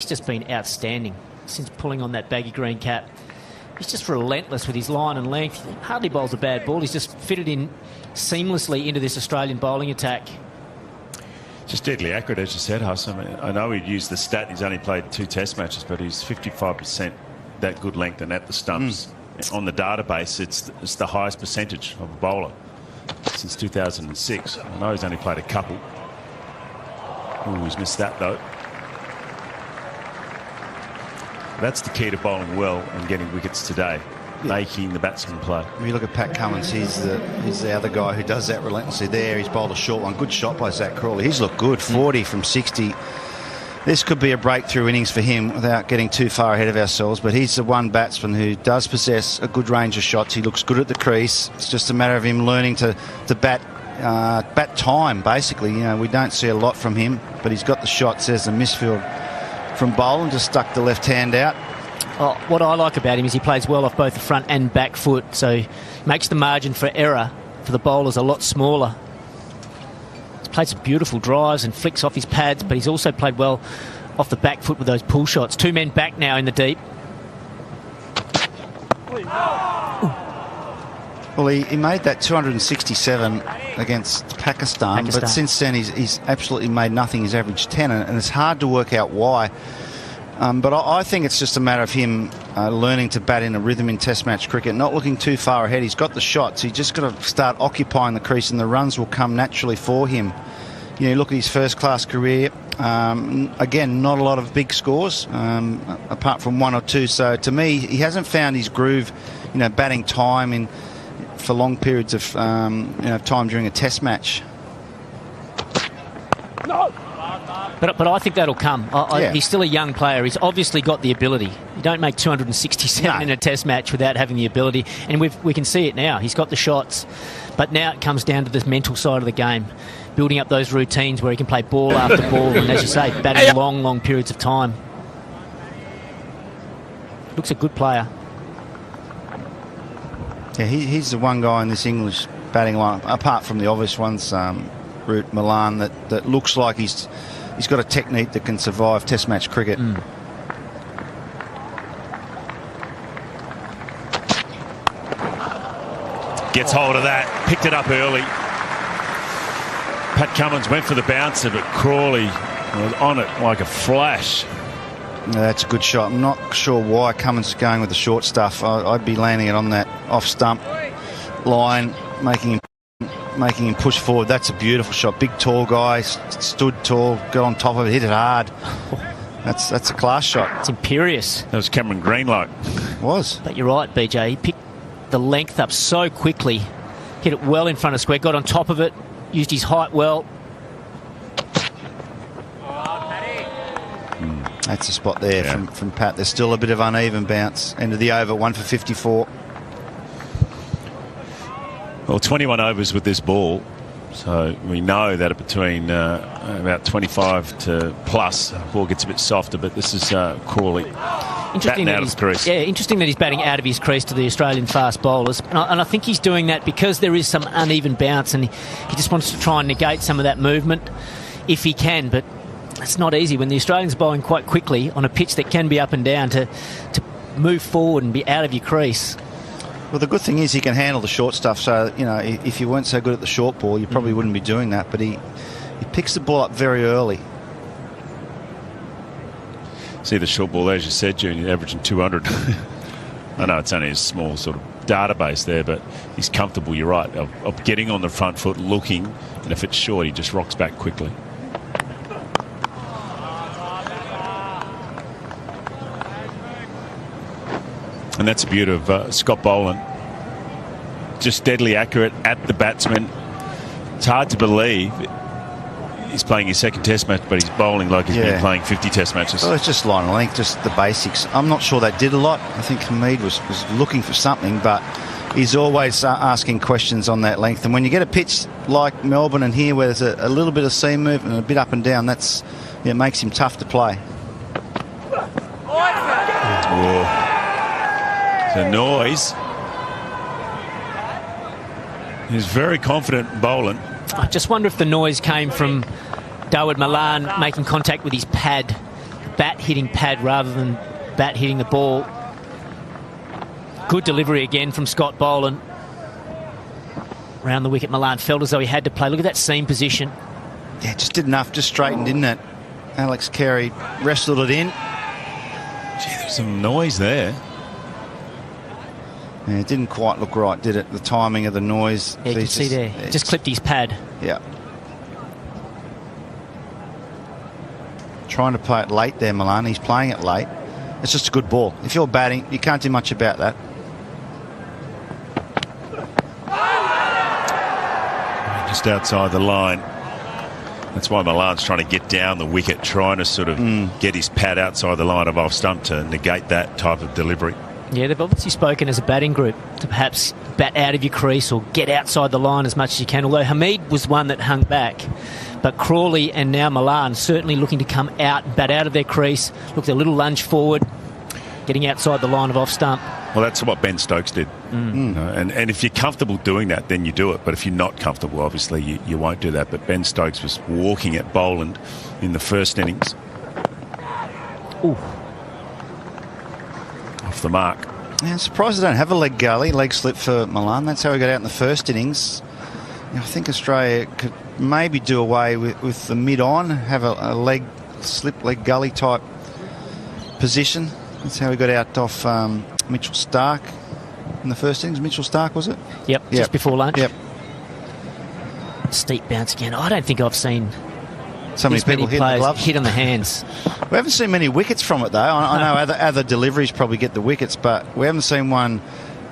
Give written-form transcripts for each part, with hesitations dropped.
He's just been outstanding since pulling on that baggy green cap. He's just relentless with his line and length. Hardly bowls a bad ball. He's just fitted in seamlessly into this Australian bowling attack. Just deadly accurate, as you said, Huss. I know he'd used the stat. He's only played 2 test matches, but he's 55% that good length and at the stumps. On the database, it's the highest percentage of a bowler since 2006. I know he's only played a couple. Ooh, he's missed that, though. That's the key to bowling well and getting wickets today, making the batsman play. If you look at Pat Cummins, he's the other guy who does that relentlessly there. He's bowled a short one. Good shot by Zach Crawley. He's looked good, 40 from 60. This could be a breakthrough innings for him without getting too far ahead of ourselves, but he's the one batsman who does possess a good range of shots. He looks good at the crease. It's just a matter of him learning to bat time, basically. You know, we don't see a lot from him, but he's got the shots. There's the misfield from Boland, just stuck the left hand out. Oh, what I like about him is he plays well off both the front and back foot, so makes the margin for error for the bowlers a lot smaller. He's played some beautiful drives and flicks off his pads, but he's also played well off the back foot with those pull shots. 2 men back now in the deep. Well, he made that 267 against Pakistan, but since then he's absolutely made nothing. He's averaged 10, and it's hard to work out why. But I think it's just a matter of him learning to bat in a rhythm in Test match cricket, not looking too far ahead. He's got the shots. He's just got to start occupying the crease, and the runs will come naturally for him. You know, look at his first-class career. Again, not a lot of big scores, apart from 1 or 2. So to me, he hasn't found his groove, you know, batting time for long periods of time during a Test match. No. But I think that'll come. He's still a young player. He's obviously got the ability. You don't make 267 in a Test match without having the ability. And we can see it now. He's got the shots. But now it comes down to this mental side of the game, building up those routines where he can play ball after ball and, as you say, batting long periods of time. Looks a good player. Yeah, he's the one guy in this English batting line, apart from the obvious ones, Root, Milan, that looks like he's got a technique that can survive Test match cricket. Gets hold of that, picked it up early. Pat Cummins went for the bouncer, but Crawley was on it like a flash. Yeah, that's a good shot. I'm not sure why Cummins is going with the short stuff. I'd be landing it on that off-stump line, making him push forward. That's a beautiful shot. Big, tall guy, stood tall, got on top of it, hit it hard. That's a class shot. It's imperious. That was Cameron Greenlow. Was. But you're right, BJ. He picked the length up so quickly, hit it well in front of square, got on top of it, used his height well. That's a spot there from Pat. There's still a bit of uneven bounce. End of the over, 1 for 54. Well, 21 overs with this ball, so we know that between about 25 to plus, the ball gets a bit softer, but this is Crawley batting out of the crease. Yeah, interesting that he's batting out of his crease to the Australian fast bowlers, and I think he's doing that because there is some uneven bounce, and he just wants to try and negate some of that movement if he can, but it's not easy when the Australians are bowling quite quickly on a pitch that can be up and down to move forward and be out of your crease. Well, the good thing is he can handle the short stuff, so, you know, if you weren't so good at the short ball, you probably wouldn't be doing that, but he picks the ball up very early. See the short ball, as you said, Junior, averaging 200. I know it's only a small sort of database there, but he's comfortable, you're right, of getting on the front foot, looking, and if it's short, he just rocks back quickly. And that's the beauty of Scott Boland. Just deadly accurate at the batsman. It's hard to believe he's playing his second Test match, but he's bowling like he's been playing 50 Test matches. Well, it's just line and length, just the basics. I'm not sure that did a lot. I think Hamid was looking for something, but he's always asking questions on that length. And when you get a pitch like Melbourne and here, where there's a little bit of seam movement and a bit up and down, it makes him tough to play. The noise. He's very confident bowling. I just wonder if the noise came from Dawid Malan making contact with his pad. bat hitting pad rather than bat hitting the ball. Good delivery again from Scott Boland. Round the wicket, Milan felt as though he had to play. Look at that seam position. Yeah, just did enough, just straightened, didn't it? Alex Carey wrestled it in. Gee, there's some noise there. Yeah, it didn't quite look right, did it? The timing of the noise. Yeah, you can see there. Just clipped his pad. Yeah. Trying to play it late there, Milan. He's playing it late. It's just a good ball. If you're batting, you can't do much about that. Just outside the line. That's why Milan's trying to get down the wicket, trying to sort of get his pad outside the line of off stump to negate that type of delivery. Yeah, they've obviously spoken as a batting group to perhaps bat out of your crease or get outside the line as much as you can, although Hamid was one that hung back. But Crawley and now Milan certainly looking to come out and bat out of their crease. Look, a little lunge forward, getting outside the line of off stump. Well, that's what Ben Stokes did. You know, and if you're comfortable doing that, then you do it. But if you're not comfortable, obviously, you won't do that. But Ben Stokes was walking at Boland in the first innings. Ooh. Off the mark. Yeah, I'm surprised they don't have a leg slip for Milan. That's how he got out in the first innings. I think Australia could maybe do away with the mid-on, have a leg slip, leg gully type position. That's how he got out off Mitchell Stark in the first innings. Mitchell Stark, was it? Yep, just before lunch. Yep. Steep bounce again. I don't think I've seen so many people hitting the gloves. Hit on the hands. We haven't seen many wickets from it, though. I know other deliveries probably get the wickets, but we haven't seen one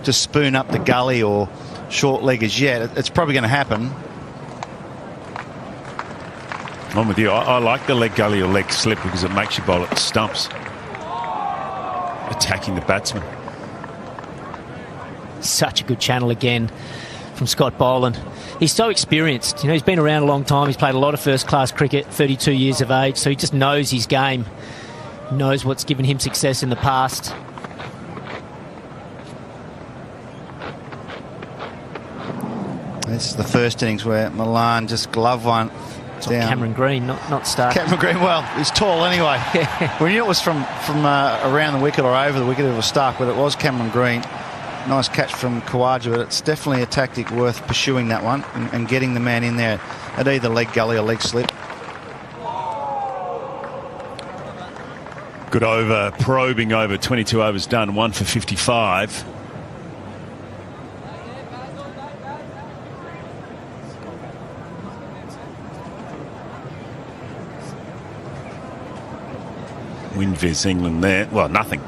just spoon up the gully or short leg as yet. It's probably going to happen. I'm with you. I like the leg gully or leg slip because it makes you bowl at the stumps, attacking the batsman. Such a good channel again from Scott Boland. He's so experienced. You know, he's been around a long time. He's played a lot of first-class cricket, 32 years of age, so he just knows his game, knows what's given him success in the past. This is the first innings where Milan just glove one down. Cameron Green, not Stark. Cameron Green, well, he's tall anyway. We knew it was from around the wicket or over the wicket. It was Stark, but it was Cameron Green. Nice catch from Khawaja, but it's definitely a tactic worth pursuing that one and getting the man in there at either leg gully or leg slip. Good over, probing over, 22 overs done, 1 for 55. Winviz England there. Well, nothing.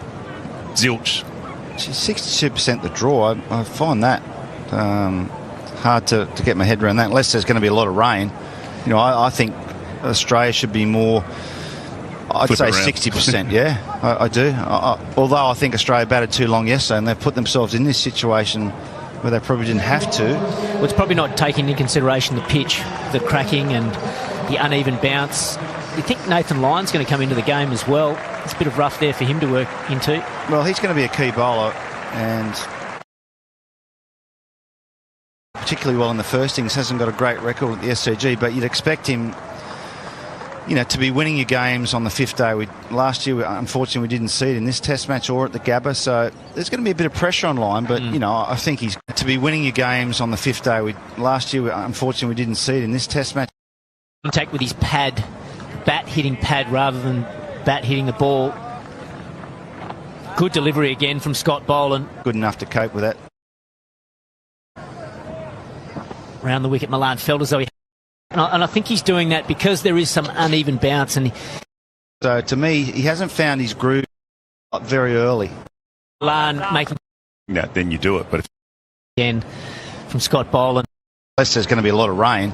Zilch. She's 62% the draw. I find that hard to get my head around that, unless there's going to be a lot of rain. You know, I think Australia should be more, I'd say 60%, yeah, I do. Although I think Australia batted too long yesterday and they've put themselves in this situation where they probably didn't have to. Well, it's probably not taking into consideration the pitch, the cracking and the uneven bounce. You think Nathan Lyon's going to come into the game as well? It's a bit of rough there for him to work into. Well, he's going to be a key bowler, and particularly well in the first innings. Hasn't got a great record at the SCG, but you'd expect him, you know, to be winning your games on the fifth day. Last year, unfortunately, we didn't see it in this Test match or at the Gabba, so there's going to be a bit of pressure on Lyon, but, you know, I think he's to be winning your games on the fifth day. Last year, unfortunately, we didn't see it in this Test match. Contact with his pad, bat hitting pad rather than bat hitting the ball. Good delivery again from Scott Boland. Good enough to cope with that. Round the wicket, Milan felt as though he... And I think he's doing that because there is some uneven bounce. So, to me, he hasn't found his groove very early. Milan making... Yeah, then you do it, but... Again from Scott Boland. Unless there's going to be a lot of rain,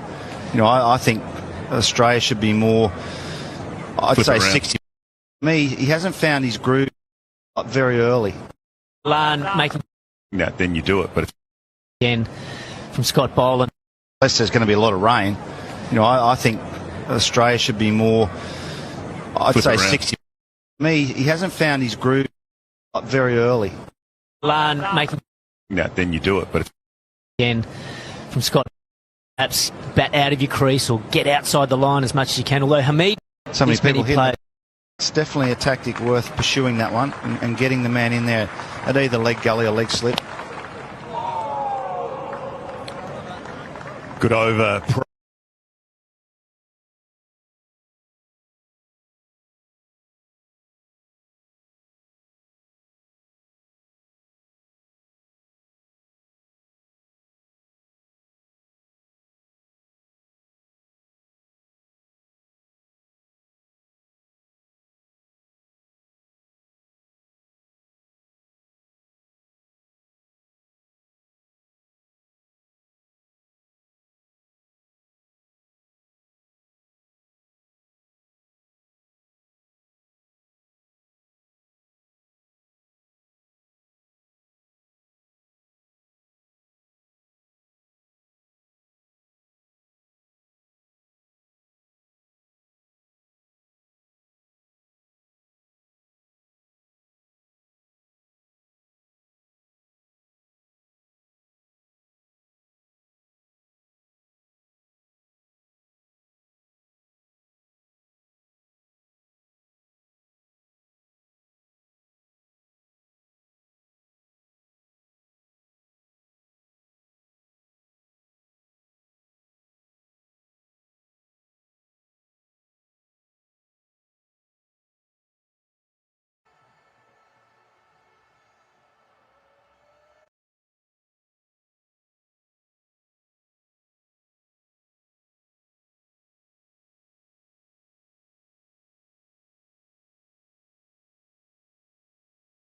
you know, I think Australia should be more, I'd say 60. For me, he hasn't found his groove very early. Milan making... Yeah, then you do it, but... Again from Scott Boland. Unless there's going to be a lot of rain, you know, I think Australia should be more, I'd say 60. For me, he hasn't found his groove very early. Milan making... Yeah, then you do it, but... Again from Scott. Perhaps bat out of your crease or get outside the line as much as you can, although Hamid... So many people hitting It's definitely a tactic worth pursuing, that one, and getting the man in there at either leg gully or leg slip. Good over.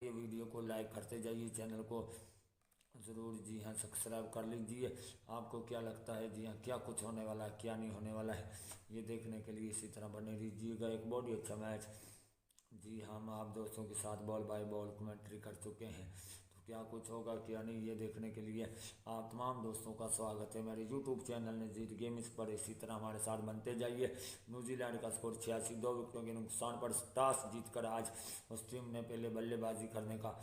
ये video को like करते जाइए, channel को ज़रूर जी हाँ subscribe कर लीजिए। आपको क्या लगता है जी हाँ क्या कुछ होने वाला है क्या नहीं होने वाला है, ये देखने के लिए इसी तरह बने रहिएगा। एक बहुत ही अच्छा मैच जी हम आप दोस्तों के साथ बॉल बाय बॉल कमेंट्री कर चुके हैं, तो क्या कुछ होगा क्या नहीं ये देखने के लिए आप तमाम दोस्तों का स्वागत है मेरे यूट्यूब चैनल नज़ीर गेम। इस पर इसी तरह हमारे साथ बनते जाइए। न्यूजीलैंड का स्कोर 86, 2 विकेटों के नुकसान पर टॉस जीतकर आज उस टीम ने पहले बल्लेबाजी करने का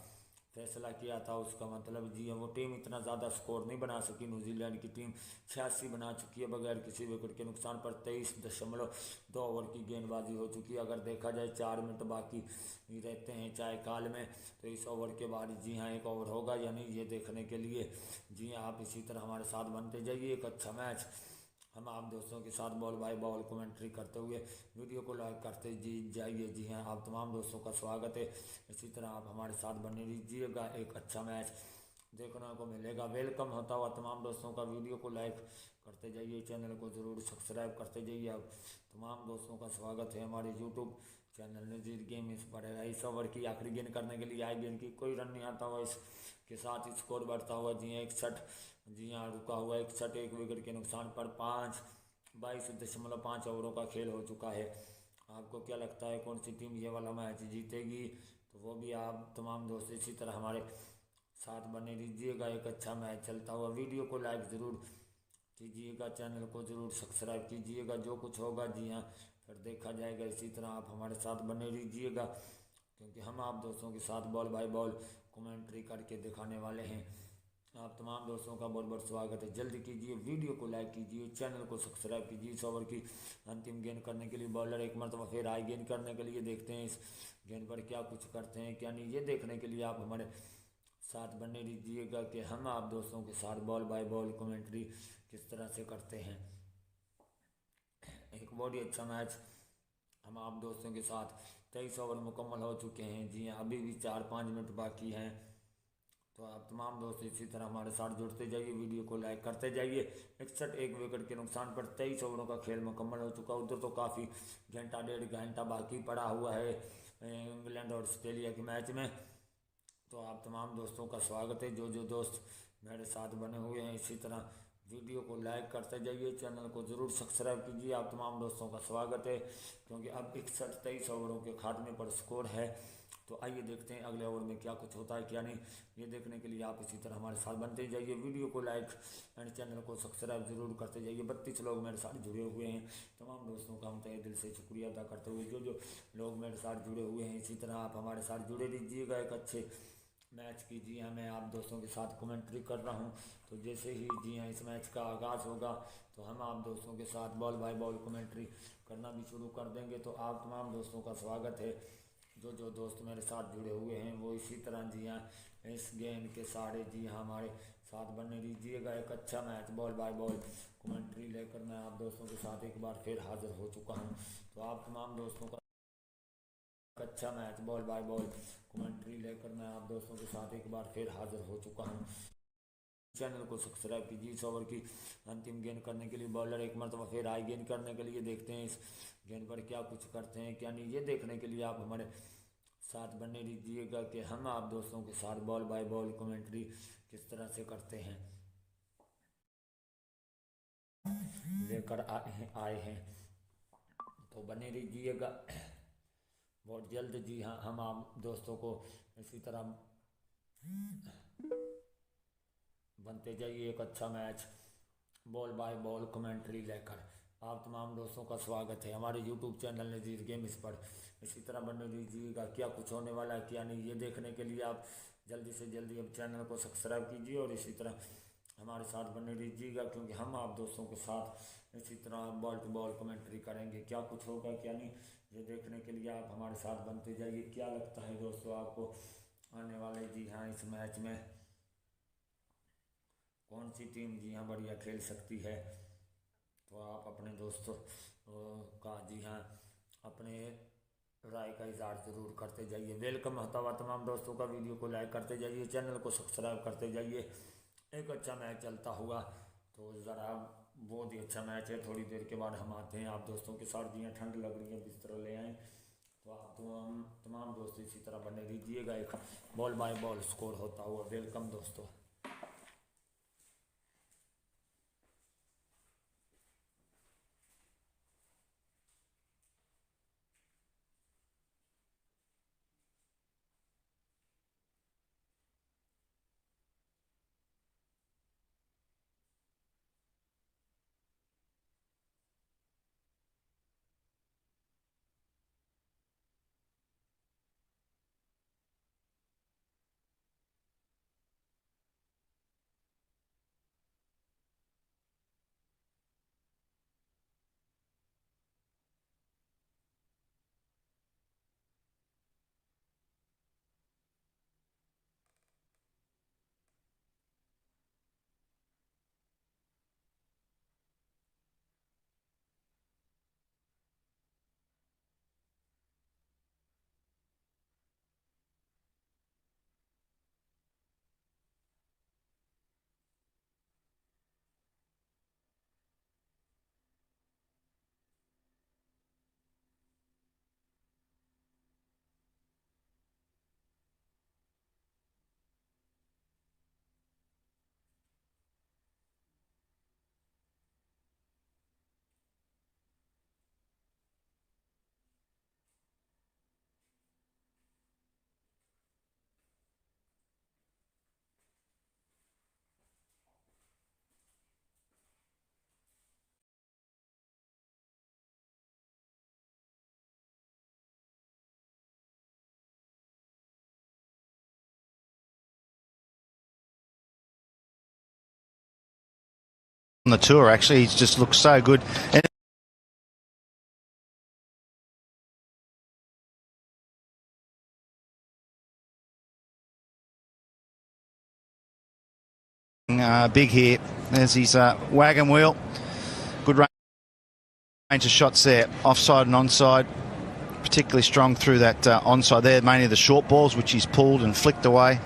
फैसला किया था। उसका मतलब जी वो टीम इतना ज़्यादा स्कोर नहीं बना सकी। न्यूजीलैंड की टीम 86 बना चुकी है बगैर किसी विकेट के नुकसान पर। 23.2 ओवर की गेंदबाजी हो चुकी है। अगर देखा जाए 4 मिनट बाकी रहते हैं चाहे काल में, तो इस ओवर के बाद जी हाँ एक ओवर होगा या नहीं ये देखने के लिए जी हाँ आप इसी तरह हमारे साथ बनते जाइए। एक अच्छा मैच हम आप दोस्तों के साथ बॉल बाय बॉल कमेंट्री करते हुए वीडियो को लाइक करते जी जाइए। जी हाँ आप तमाम दोस्तों का स्वागत है। इसी तरह आप हमारे साथ बने रहिएगा। एक अच्छा मैच देखने को मिलेगा। वेलकम होता हुआ तमाम दोस्तों का वीडियो को लाइक करते जाइए, चैनल को ज़रूर सब्सक्राइब करते जाइए। आप तमाम दोस्तों का स्वागत है हमारे यूट्यूब चैनल नज़ीर गेम। इस पर इस ओवर की आखिरी गेंद करने के लिए आई गेंद की कोई रन नहीं आता हुआ, इसके साथ स्कोर बढ़ता हुआ जी हाँ 61 जी हाँ रुका हुआ 61, 1 विकेट के नुकसान पर 22.5 ओवरों का खेल हो चुका है। आपको क्या लगता है कौन सी टीम ये वाला मैच जीतेगी, तो वो भी आप तमाम दोस्त इसी तरह हमारे साथ बने रहिएगा। एक अच्छा मैच चलता हुआ वीडियो को लाइक ज़रूर कीजिएगा, चैनल को ज़रूर सब्सक्राइब कीजिएगा। जो कुछ होगा जी हाँ फिर देखा जाएगा। इसी तरह आप हमारे साथ बने रहिएगा, क्योंकि हम आप दोस्तों के साथ बॉल बाय बॉल कमेंट्री करके दिखाने वाले हैं। आप तमाम दोस्तों का बहुत बहुत स्वागत है। जल्दी कीजिए, वीडियो को लाइक कीजिए, चैनल को सब्सक्राइब कीजिए। इस ओवर की अंतिम गेंद करने के लिए बॉलर एक मरतबा फिर आई गेंद करने के लिए देखते हैं इस गेंद पर क्या कुछ करते हैं क्या नहीं, ये देखने के लिए आप हमारे साथ बने रहिएगा कि हम आप दोस्तों के साथ बॉल बाय बॉल कमेंट्री किस तरह से करते हैं। एक बहुत ही अच्छा मैच हम आप दोस्तों के साथ 23 ओवर मुकम्मल हो चुके हैं जी हाँ, अभी भी 4-5 मिनट बाकी हैं। तो आप तमाम दोस्त इसी तरह हमारे साथ जुड़ते जाइए, वीडियो को लाइक करते जाइए। 61, 1 विकेट के नुकसान पर 23 ओवरों का खेल मुकम्मल हो चुका। उधर तो काफ़ी घंटा 1.5 घंटा बाकी पड़ा हुआ है इंग्लैंड और ऑस्ट्रेलिया के मैच में। तो आप तमाम दोस्तों का स्वागत है। जो दोस्त मेरे साथ बने हुए हैं इसी तरह वीडियो को लाइक करते जाइए, चैनल को ज़रूर सब्सक्राइब कीजिए। आप तमाम दोस्तों का स्वागत है, क्योंकि अब 61, 23 ओवरों के खात्मे पर स्कोर है। तो आइए देखते हैं अगले ओवर में क्या कुछ होता है क्या नहीं, ये देखने के लिए आप इसी तरह हमारे साथ बनते जाइए। वीडियो को लाइक एंड चैनल को सब्सक्राइब जरूर करते जाइए। 32 लोग मेरे साथ जुड़े हुए हैं, तमाम दोस्तों का हम तहे दिल से शुक्रिया अदा करते हुए जो लोग मेरे साथ जुड़े हुए हैं इसी तरह आप हमारे साथ जुड़े रहिएगा। एक अच्छे मैच की जी हाँ मैं आप दोस्तों के साथ कमेंट्री कर रहा हूँ। तो जैसे ही जी हाँ इस मैच का आगाज़ होगा तो हम आप दोस्तों के साथ बॉल बाय बॉल कमेंट्री करना भी शुरू कर देंगे। तो आप तमाम दोस्तों का स्वागत है। जो दोस्त मेरे साथ जुड़े हुए हैं वो इसी तरह जी हाँ इस गेंद के सारे जी हाँ हमारे साथ बने दीजिएगा। एक अच्छा match ball by ball commentary लेकर मैं आप दोस्तों के साथ एक बार फिर हाजिर हो चुका हूँ। तो आप तमाम दोस्तों का अच्छा match ball by ball commentary लेकर मैं आप दोस्तों के साथ एक बार फिर हाजिर हो चुका हूँ। चैनल को सब्सक्राइब कीजिए। 100 ओवर की अंतिम गेंद करने के लिए बॉलर एक मरतबा फिर आई गेंद करने के लिए देखते हैं इस गेंद पर क्या कुछ करते हैं क्या नहीं। ये देखने के लिए आप हमारे साथ बने रहिएगा कि हम आप दोस्तों के साथ बॉल बाय बॉल कमेंट्री किस तरह से करते हैं लेकर आए हैं। तो बने रहिएगा बहुत जल्द जी हाँ हम आप दोस्तों को इसी तरह बनते जाइए एक अच्छा match ball by ball commentary लेकर। आप तमाम दोस्तों का स्वागत है हमारे YouTube चैनल नज़ीर गेम्स पर। इसी तरह बने रहिएगा क्या कुछ होने वाला है क्या नहीं। ये देखने के लिए आप जल्दी से जल्दी अब चैनल को सब्सक्राइब कीजिए और इसी तरह हमारे साथ बने रहिएगा क्योंकि हम आप दोस्तों के साथ इसी तरह बॉल टू बॉल कमेंट्री करेंगे। क्या कुछ होगा क्या नहीं ये देखने के लिए आप हमारे साथ बनते जाइए। क्या लगता है दोस्तों आपको आने वाले जी हाँ इस मैच में कौन सी टीम जी हाँ बढ़िया खेल सकती है। तो आप अपने दोस्तों का जी हाँ अपने राय का इज़हार ज़रूर करते जाइए। वेलकम होता हुआ तमाम दोस्तों का वीडियो को लाइक करते जाइए चैनल को सब्सक्राइब करते जाइए। एक अच्छा मैच चलता हुआ तो ज़रा बहुत ही अच्छा मैच है। थोड़ी देर के बाद हम आते हैं आप दोस्तों के साथ। जी हाँ ठंड लग रही है बिस्तर ले आएँ। तो आप तमाम दोस्त इसी तरह बने रहिएगा। एक बॉल बाय बॉल स्कोर होता हुआ। वेलकम दोस्तों। On the tour, actually, he just looks so good. Big here. There's his wagon wheel. Good range of shots there, offside and onside. Particularly strong through that onside there, mainly the short balls, which he's pulled and flicked away.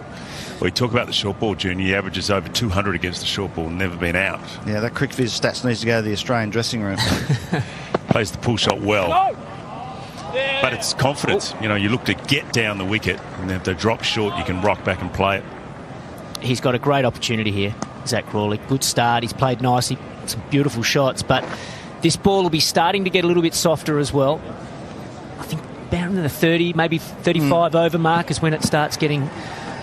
We talk about the short ball, Junior. He averages over 200 against the short ball, never been out. Yeah, that quick viz stats needs to go to the Australian dressing room. Plays the pull shot well. But it's confidence. You know, you look to get down the wicket, and if they drop short, you can rock back and play it. He's got a great opportunity here, Zach Crawley. Good start. He's played nicely. Some beautiful shots. But this ball will be starting to get a little bit softer as well. I think about in the 30, maybe 35 over mark is when it starts getting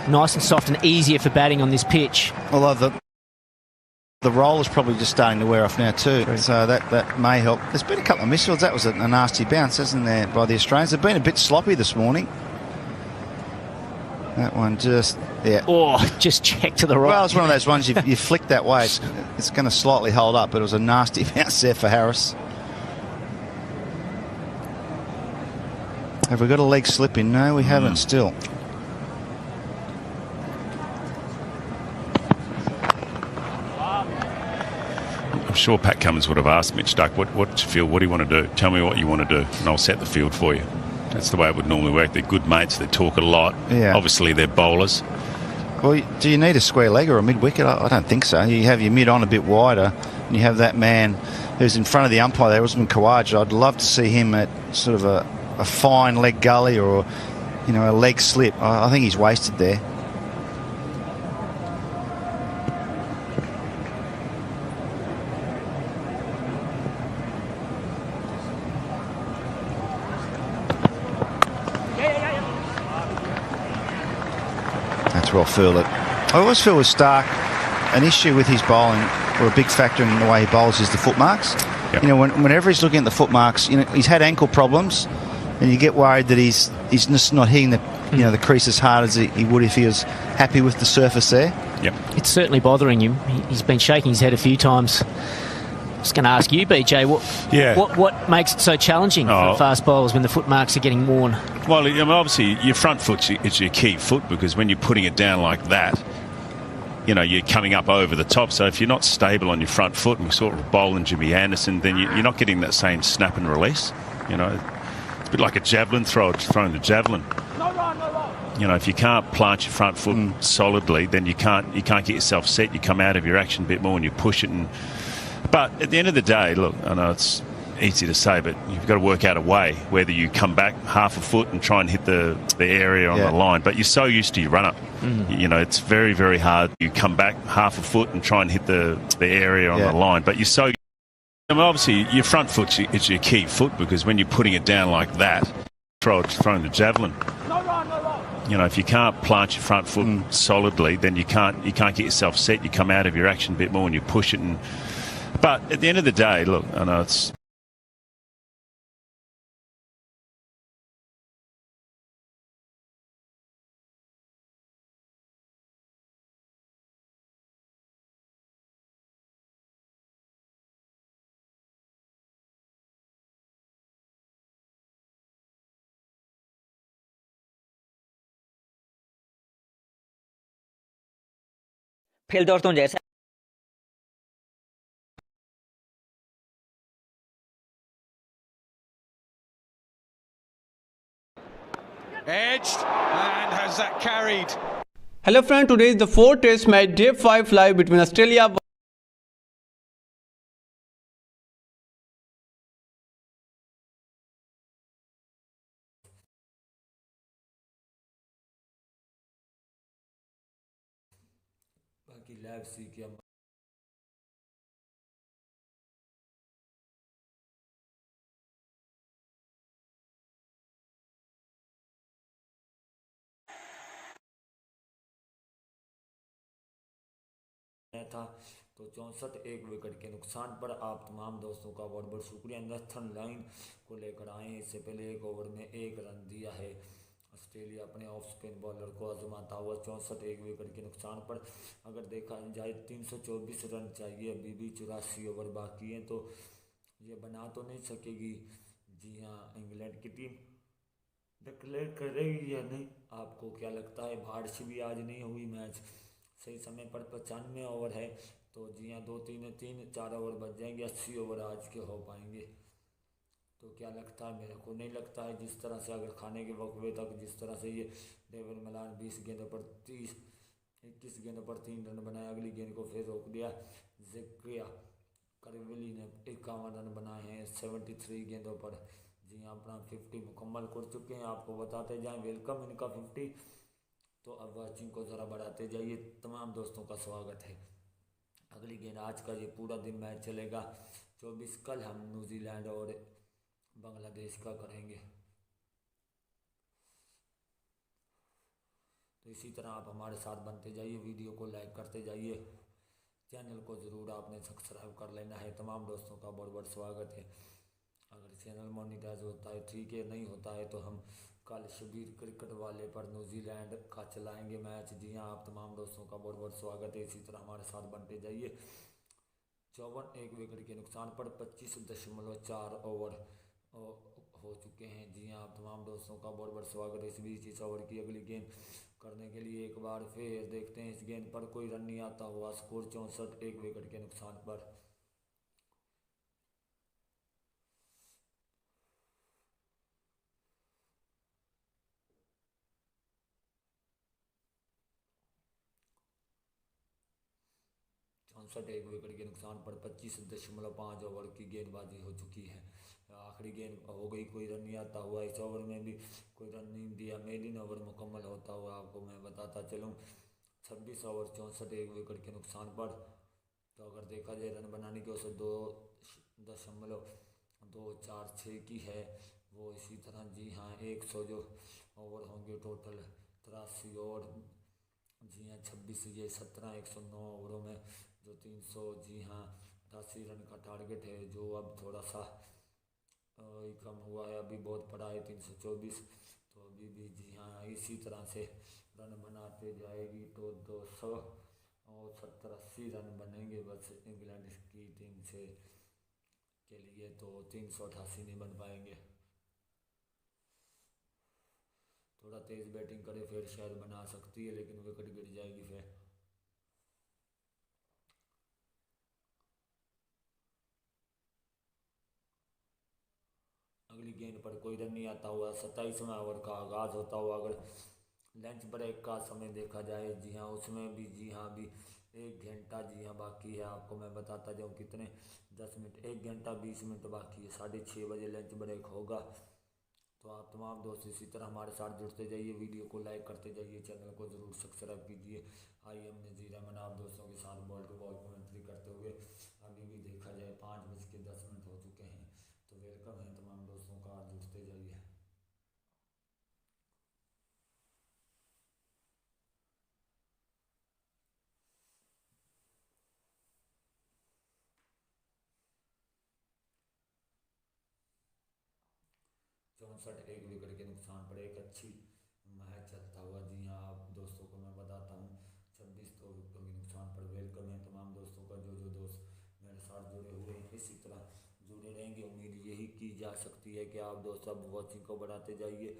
nice and soft and easier for batting on this pitch. Although the roll is probably just starting to wear off now too. True. So that may help. There's been a couple of misfields. That was a nasty bounce, isn't there, by the Australians? They've been a bit sloppy this morning. That one just, yeah. Oh, just check to the right. Well, it's one of those ones you flick that way. It's going to slightly hold up, but it was a nasty bounce there for Harris. Have we got a leg slip in? No, we haven't still. I'm sure Pat Cummins would have asked Mitch Duck, what's your field? What do you want to do? Tell me what you want to do, and I'll set the field for you. That's the way it would normally work. They're good mates. They talk a lot. Yeah. Obviously, they're bowlers. Well, do you need a square leg or a mid-wicket? I don't think so. You have your mid on a bit wider, and you have that man who's in front of the umpire there, Usman Khawaja. I'd love to see him at sort of a fine leg gully or, a leg slip. I think he's wasted there. Well fielded. I always feel with Stark, an issue with his bowling, or a big factor in the way he bowls, is the footmarks. Yep. Whenever he's looking at the footmarks, he's had ankle problems, and you get worried that he's just not hitting the crease as hard as he would if he was happy with the surface there. Yep. It's certainly bothering him. He's been shaking his head a few times. I was going to ask you, BJ, what makes it so challenging for fast bowlers when the footmarks are getting worn? Well, obviously, your front foot is your key foot, because when you're putting it down like that, you're coming up over the top. So if you're not stable on your front foot and sort of bowling Jimmy Anderson, then you're not getting that same snap and release. It's a bit like a javelin thrower throwing the javelin. If you can't plant your front foot solidly, then you can't get yourself set. You come out of your action a bit more and you push it. But at the end of the day, look, I know it's easy to say, but you've got to work out a way, whether you come back half a foot and try and hit the area on the line. But you're so used to your run-up. It's very, very hard. You come back half a foot and try and hit the area on the line. But you're so... obviously, your front foot is your key foot, because when you're putting it down like that, throwing the javelin. If you can't plant your front foot solidly, then you can't get yourself set. You come out of your action a bit more and you push it. But at the end of the day, look, I know it's... फिर दोस्तों जैसे edged and has that carried. Hello friend, today is the 4th test match, day 5 live between Australia बाकी live सी किया था। तो 64 एक wicket के नुकसान पर आप तमाम दोस्तों का बहुत बहुत शुक्रिया। नॉर्थन लाइन को लेकर आए। इससे पहले एक ओवर में 1 रन दिया है ऑस्ट्रेलिया अपने ऑफ स्पिन बॉलर को आजमाता हुआ। 64 एक विकेट के नुकसान पर अगर देखा जाए 324 रन चाहिए, अभी भी 84 ओवर बाकी हैं, तो ये बना तो नहीं सकेगी। जी हाँ, इंग्लैंड की टीम डिक्लेयर करेगी या नहीं, आपको क्या लगता है? बारिश भी आज नहीं हुई, मैच सही समय पर 95 ओवर है, तो जी हाँ 4 ओवर बच जाएंगे, 80 ओवर आज के हो पाएंगे। तो क्या लगता है? मेरे को नहीं लगता है। जिस तरह से अगर खाने के वक्फे तक जिस तरह से ये डेविड मलान 21 गेंदों पर 3 रन बनाए, अगली गेंद को फिर रोक दिया। ज़ेक्रिया करविली ने 51 रन बनाए हैं 73 गेंदों पर। जी हाँ, अपना 50 मुकम्मल कर चुके हैं। आपको बताते जाएं, वेलकम इनका 50। तो अब वॉचिंग को ज़रा बढ़ाते जाइए। तमाम दोस्तों का स्वागत है। अगली गेंद आज का ये पूरा दिन मैच चलेगा 24। कल हम न्यूजीलैंड और बांग्लादेश का करेंगे। तो इसी तरह आप हमारे साथ बनते जाइए, वीडियो को लाइक करते जाइए, चैनल को ज़रूर आपने सब्सक्राइब कर लेना है। तमाम दोस्तों का बहुत बहुत स्वागत है। अगर चैनल मोनिटाइज होता है ठीक है, नहीं होता है तो हम कल शबीर क्रिकेट वाले पर न्यूजीलैंड का चलाएंगे मैच। जी हाँ, आप तमाम दोस्तों का बहुत बहुत स्वागत है। इसी तरह हमारे साथ बनते जाइए। 54 एक विकेट के नुकसान पर 25.4 ओवर हो चुके हैं। जी हाँ, आप तमाम दोस्तों का बहुत बहुत स्वागत है। इस बीच इस ओवर की अगली गेंद करने के लिए एक बार फिर देखते हैं। इस गेंद पर कोई रन नहीं आता हुआ। स्कोर 64 एक विकेट के नुकसान पर। चौंसठ एक विकेट के नुकसान पर 25.5 ओवर की गेंदबाजी हो चुकी है। आखिरी गेंद हो गई, कोई रन नहीं आता हुआ। इस ओवर में भी कोई रन नहीं दिया। मेडिन ओवर मुकम्मल होता हुआ आपको मैं बताता चलूँ। 26 ओवर 64 एक विकेट के नुकसान पर। तो अगर देखा जाए रन बनाने की औसत 2.246 की है वो। इसी तरह जी हाँ, 100 जो ओवर होंगे टोटल 83 ओवर। जी हाँ, 26 ये 17 109 ओवरों में जो 300 जी हाँ 88 रन का टारगेट है, जो अब थोड़ा सा कम हुआ है। अभी बहुत पड़ा है 324। तो अभी भी जी हाँ इसी तरह से रन बनाते जाएगी तो 270-80 रन बनेंगे बस इंग्लैंड की टीम से के लिए। तो 388 नहीं बन पाएंगे। थोड़ा तेज़ बैटिंग करे फिर शायद बना सकती है, लेकिन विकेट गिर जाएगी फिर। अगली गेंद पर कोई रन नहीं आता हुआ। 27वें ओवर का आगाज़ होता हुआ अगर लंच ब्रेक का समय देखा जाए, जी हाँ उसमें भी जी हाँ अभी 1 घंटा जी हाँ बाकी है। आपको मैं बताता जाऊँ कितने 10 मिनट 1 घंटा 20 मिनट बाकी है। 6:30 बजे लंच ब्रेक होगा। तो आप तमाम दोस्त इसी तरह हमारे साथ जुड़ते जाइए, वीडियो को लाइक करते जाइए, चैनल को ज़रूर सब्सक्राइब कीजिए। आइए हम नज़ीर अहमद आप दोस्तों के साथ बॉल टू बॉल कमेंट्री करते हुए अभी भी देखा जाए 5:10 हो चुके हैं। तो वेलकम है तमाम दोस्तों का, जुड़ते जाइए। चौंसठ एक विकेट के नुकसान पर एक अच्छी मैच चलता हुआ। जी हाँ, आप दोस्तों को मैं बताता हूँ 26 तो विकेटों के नुकसान पर। वेलकम है तमाम दोस्तों का, जो दोस्त मेरे साथ जुड़े हुए हैं इसी तरह जुड़े रहेंगे। उम्मीद यही की जा सकती है कि आप दोस्त अब वॉचिंग को बढ़ाते जाइए,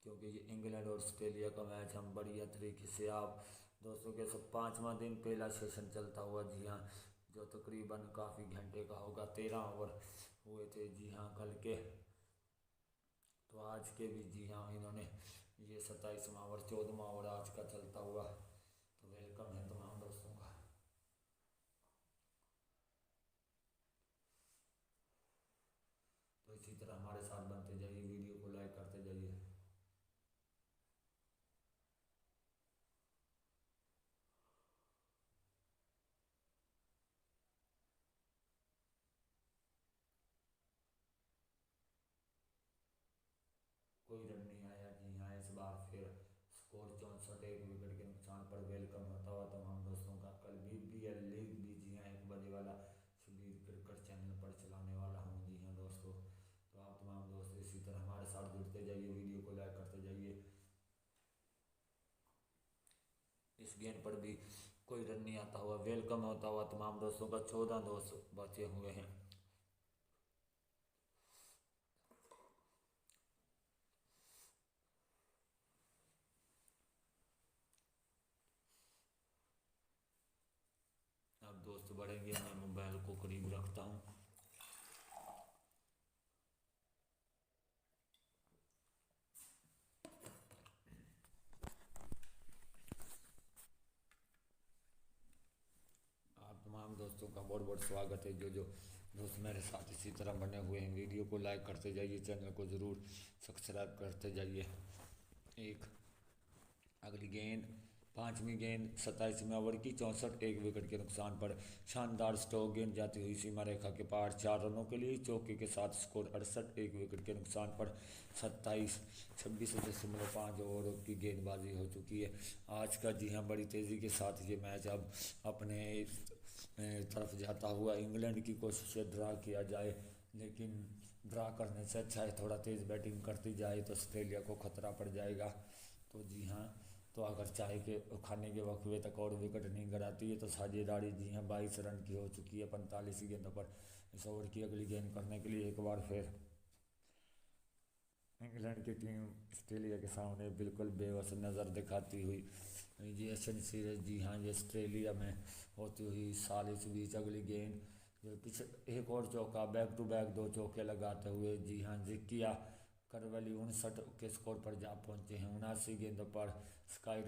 क्योंकि ये इंग्लैंड और ऑस्ट्रेलिया का मैच हम बढ़िया तरीके से आप दोस्तों के सब 5वां दिन पहला सेशन चलता हुआ। जी हाँ, जो तकरीबन काफ़ी घंटे का होगा। 13 ओवर हुए थे जी हाँ कल के। तो आज के भी जी हाँ इन्होंने ये 27वां ओवर 14वां ओवर आज का चलता हुआ। तो वेलकम है तमाम दोस्तों का। तो इसी तरह हमारे साथ बनते जाइए, वीडियो को लाइक करते जाइए। कोई रन नहीं आया जी हाँ इस बार फिर। स्कोर 64 एक विकेट के नुकसान पर। वेलकम होता हुआ तमाम दोस्तों का। कल BBL लीग भी जी हाँ 1 बजे वाला शबीर क्रिकेट चैनल पर चलाने वाला हूँ जी हाँ दोस्तों। तो आप तमाम दोस्त इसी तरह हमारे साथ जुड़ते जाइए, वीडियो को लाइक करते जाइए। इस गेंद पर भी कोई रन नहीं आता हुआ। वेलकम होता हुआ तमाम दोस्तों का। 14 दोस्त बचे हुए हैं। अब दोस्त बढ़ेंगे, मैं मोबाइल को करीब रखता हूँ। आप तमाम दोस्तों का बहुत बहुत स्वागत है। जो दोस्त मेरे साथ इसी तरह बने हुए हैं, वीडियो को लाइक करते जाइए, चैनल को ज़रूर सब्सक्राइब करते जाइए। एक अगली गेंद 5वीं गेंद 27वें ओवर की 64 एक विकेट के नुकसान पर। शानदार स्ट्रोक, गेंद जाती हुई सीमा रेखा के पार 4 रनों के लिए चौके के साथ। स्कोर 68 एक विकेट के नुकसान पर। 26.5 ओवरों की गेंदबाजी हो चुकी है आज का। जी हाँ, बड़ी तेज़ी के साथ ये मैच अब अपने तरफ जाता हुआ। इंग्लैंड की कोशिश ड्रा किया जाए, लेकिन ड्रा करने से अच्छा है थोड़ा तेज़ बैटिंग करती जाए तो ऑस्ट्रेलिया को खतरा पड़ जाएगा। तो जी हाँ, तो अगर चाहे कि खाने के वक्फे तक और विकेट नहीं गिराती है तो साझेदारी जी हाँ 22 रन की हो चुकी है 45 गेंदों पर। इस ओवर की अगली गेंद करने के लिए एक बार फिर इंग्लैंड की टीम ऑस्ट्रेलिया के सामने बिल्कुल बेबस नज़र दिखाती हुई। ये एशियन सीरीज जी हाँ ये ऑस्ट्रेलिया में होती हुई साल इस बीच अगली गेंद जो पीछे एक और चौका बैक टू बैक 2 चौके लगाते हुए जी हाँ जिकिया करवली 59 के स्कोर पर जा पहुंचे हैं। 79 गेंदों पर स्काई